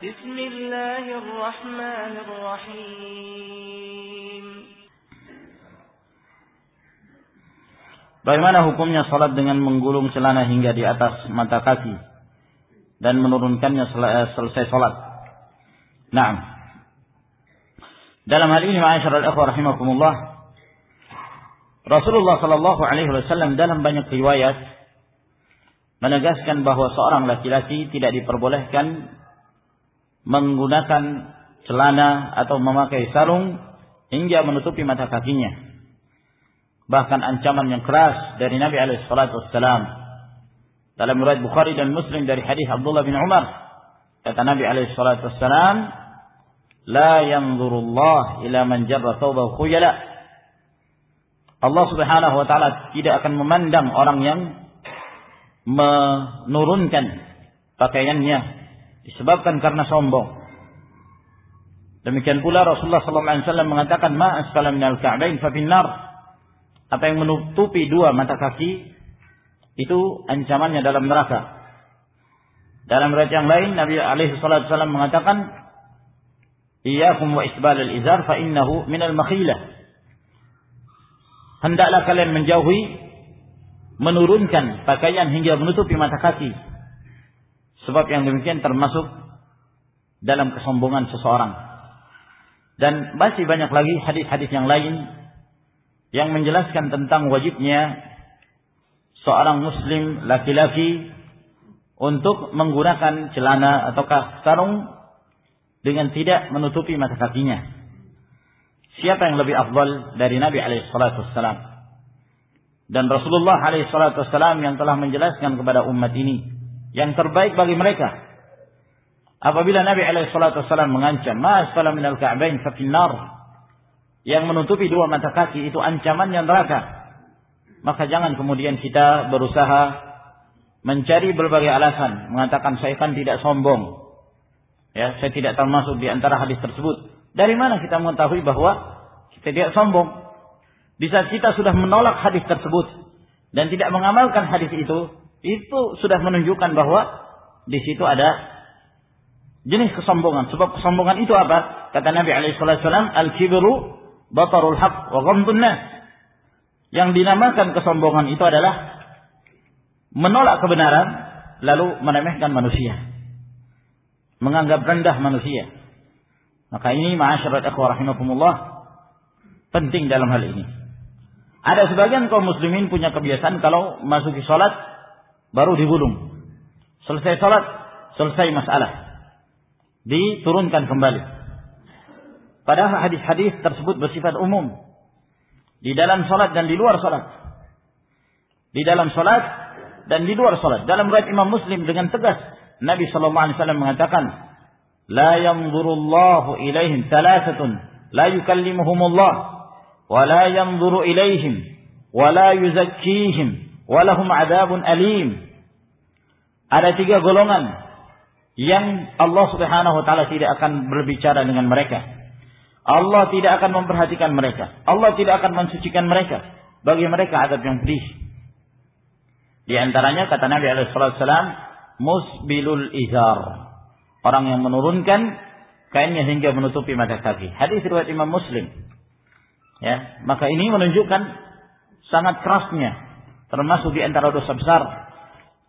Bismillahirrahmanirrahim. Bagaimana hukumnya salat dengan menggulung celana hingga di atas mata kaki dan menurunkannya selesai salat? Naam. Dalam hal ini ma'asyiral ikhwah rahimakumullah, Rasulullah sallallahu alaihi wasallam dalam banyak riwayat menegaskan bahwa seorang laki-laki tidak diperbolehkan menggunakan celana atau memakai sarung hingga menutupi mata kakinya. Bahkan ancaman yang keras dari Nabi alaihi salatu wassalam dalam riwayat Bukhari dan Muslim dari hadis Abdullah bin Umar, kata Nabi alaihi salatu wassalam, la yanzurullah ila man jarra thawbahu khuyala. Allah Subhanahu wa taala tidak akan memandang orang yang menurunkan pakaiannya disebabkan karena sombong. Demikian pula Rasulullah sallallahu alaihi wasallam mengatakan, ma asfala minal ka'bain fa finnar. Apa yang menutupi dua mata kaki itu ancamannya dalam neraka. Dalam riwayat yang lain Nabi alaihi salatu wasallam mengatakan, iyyakum wa isbal al-izar fa innahu minal makhilah. Hendaklah kalian menjauhi menurunkan pakaian hingga menutupi mata kaki, sebab yang demikian termasuk dalam kesombongan seseorang. Dan masih banyak lagi hadis-hadis yang lain yang menjelaskan tentang wajibnya seorang muslim laki-laki untuk menggunakan celana ataukah sarung dengan tidak menutupi mata kakinya. Siapa yang lebih afdal dari Nabi alaihi salatu wassalam dan Rasulullah alaihi salatu wassalam yang telah menjelaskan kepada umat ini yang terbaik bagi mereka? Apabila Nabi alaihi salatu wasallam mengancam, ma asfala minal ka'bain fa finnar, yang menutupi dua mata kaki itu ancamannya neraka, maka jangan kemudian kita berusaha mencari berbagai alasan, mengatakan saya kan tidak sombong, ya, saya tidak termasuk di antara hadis tersebut. Dari mana kita mengetahui bahwa kita tidak sombong? Di saat kita sudah menolak hadis tersebut dan tidak mengamalkan hadis itu sudah menunjukkan bahwa di situ ada jenis kesombongan. Sebab kesombongan itu apa? Kata Nabi alaihi wasallam, al-kibru batarul haq wa ghamdun nas. Yang dinamakan kesombongan itu adalah menolak kebenaran lalu meremehkan manusia, menganggap rendah manusia. Maka ini ma'asyiral ikhwah rahimakumullah penting dalam hal ini. Ada sebagian kaum muslimin punya kebiasaan kalau masuki salat baru digulung. Selesai salat, selesai masalah, diturunkan kembali. Padahal hadis-hadis tersebut bersifat umum. Di dalam salat dan di luar salat. Di dalam salat dan di luar salat. Dalam riwayat Imam Muslim dengan tegas Nabi sallallahu alaihi wasallam mengatakan, la yanzurullahu ilaihim thalathatun la yukallimuhumullah wa la yanzuru ilaihim wa la yuzakkihim walahum adzabun alim. Ada tiga golongan yang Allah Subhanahu wa taala tidak akan berbicara dengan mereka. Allah tidak akan memperhatikan mereka. Allah tidak akan mensucikan mereka. Bagi mereka azab yang pedih. Di antaranya kata Nabi alaihi wasallam, musbilul izar. Orang yang menurunkan kainnya hingga menutupi mata kaki. Hadis riwayat Imam Muslim. Ya, maka ini menunjukkan sangat kerasnya, termasuk di antara dosa besar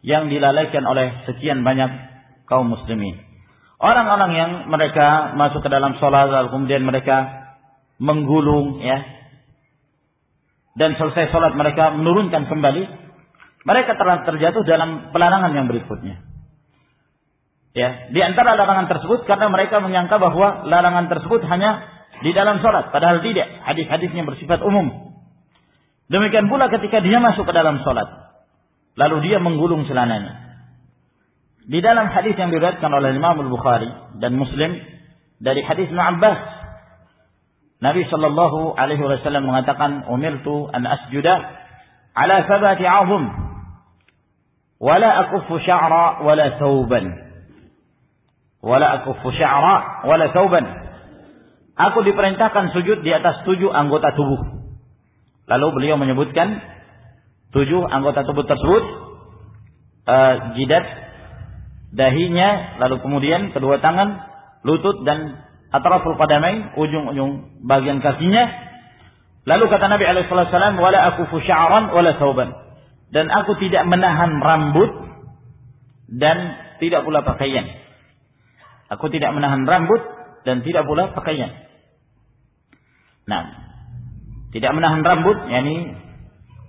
yang dilalaikan oleh sekian banyak kaum muslimin. Orang-orang yang mereka masuk ke dalam salat lalu kemudian mereka menggulung, ya, dan selesai salat mereka menurunkan kembali, mereka telah terjatuh dalam pelarangan yang berikutnya. Ya, di antara larangan tersebut karena mereka menyangka bahwa larangan tersebut hanya di dalam salat, padahal tidak. Hadis-hadisnya bersifat umum. Demikian pula ketika dia masuk ke dalam salat, lalu dia menggulung celananya. Di dalam hadis yang diriwayatkan oleh Imam Al-Bukhari dan Muslim dari hadis Ibnu Abbas, Nabi sallallahu alaihi wasallam mengatakan, umirtu an asjuda ala sabati 'azm wa la akuffu sya'ra wa la thawban. Wala akuffu sya'ra wala thawban. Aku diperintahkan sujud di atas 7 anggota tubuh. Lalu beliau menyebutkan 7 anggota tubuh tersebut, jidat, dahinya, lalu kemudian kedua tangan, lutut dan atraful qadamain, ujung-ujung bagian kakinya. Lalu kata Nabi alaihi wasallam, "Wala akufu sya'ran wala thawban." Dan aku tidak menahan rambut dan tidak pula pakaian. Aku tidak menahan rambut dan tidak pula pakaian. Nah, tidak menahan rambut, yakni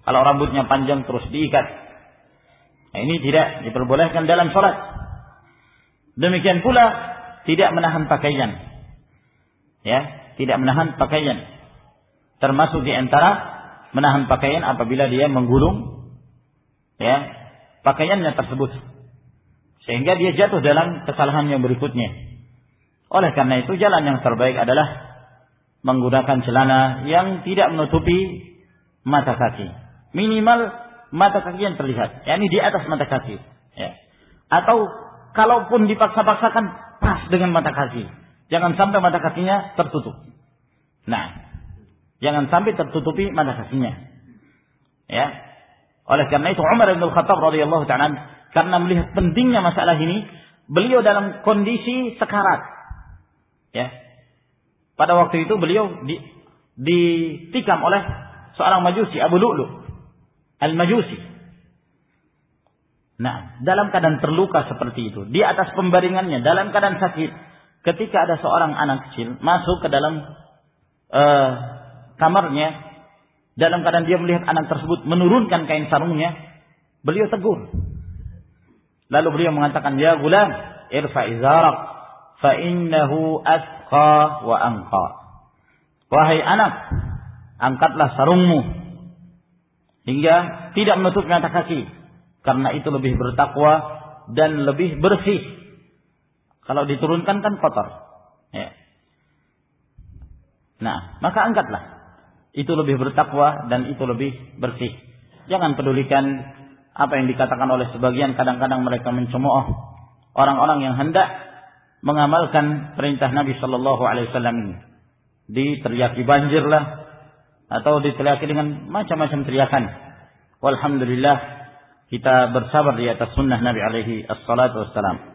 kalau rambutnya panjang terus diikat. Nah, ini tidak diperbolehkan dalam salat. Demikian pula tidak menahan pakaian. Ya, tidak menahan pakaian. Termasuk di antara menahan pakaian apabila dia menggulung ya pakaiannya tersebut sehingga dia jatuh dalam kesalahan yang berikutnya. Oleh karena itu jalan yang terbaik adalah menggunakan celana yang tidak menutupi mata kaki. Minimal mata kaki yang terlihat, yakni di atas mata kaki. Ya. Atau kalaupun dipaksa-paksakan pas dengan mata kaki. Jangan sampai mata kakinya tertutup. Nah, jangan sampai tertutupi mata kakinya. Ya. Oleh karena itu Umar bin Khattab radhiyallahu ta'ala karena melihat pentingnya masalah ini, beliau dalam kondisi sekarat. Ya. Pada waktu itu beliau ditikam oleh seorang Majusi, Abu Lu'lu' Al-Majusi. Nah, dalam keadaan terluka seperti itu, di atas pembaringannya, dalam keadaan sakit, ketika ada seorang anak kecil masuk ke dalam kamarnya, dalam keadaan dia melihat anak tersebut menurunkan kain sarungnya, beliau tegur. Lalu beliau mengatakan, "Ya gulam, irfa izarak, fa innahu asqa wa anqa." Wahai anak, angkatlah sarungmu hingga tidak menutup mata kaki, karena itu lebih bertakwa dan lebih bersih. Kalau diturunkan kan kotor. Ya. Nah, maka angkatlah. Itu lebih bertakwa dan itu lebih bersih. Jangan pedulikan apa yang dikatakan oleh sebagian, kadang-kadang mereka mencemooh orang-orang yang hendak mengamalkan perintah Nabi sallallahu alaihi wasallam ini. Diteriaki banjirlah atau diteriaki dengan macam-macam teriakan. Walhamdulillah kita bersabar di atas sunnah Nabi alaihi assalatu wassalam.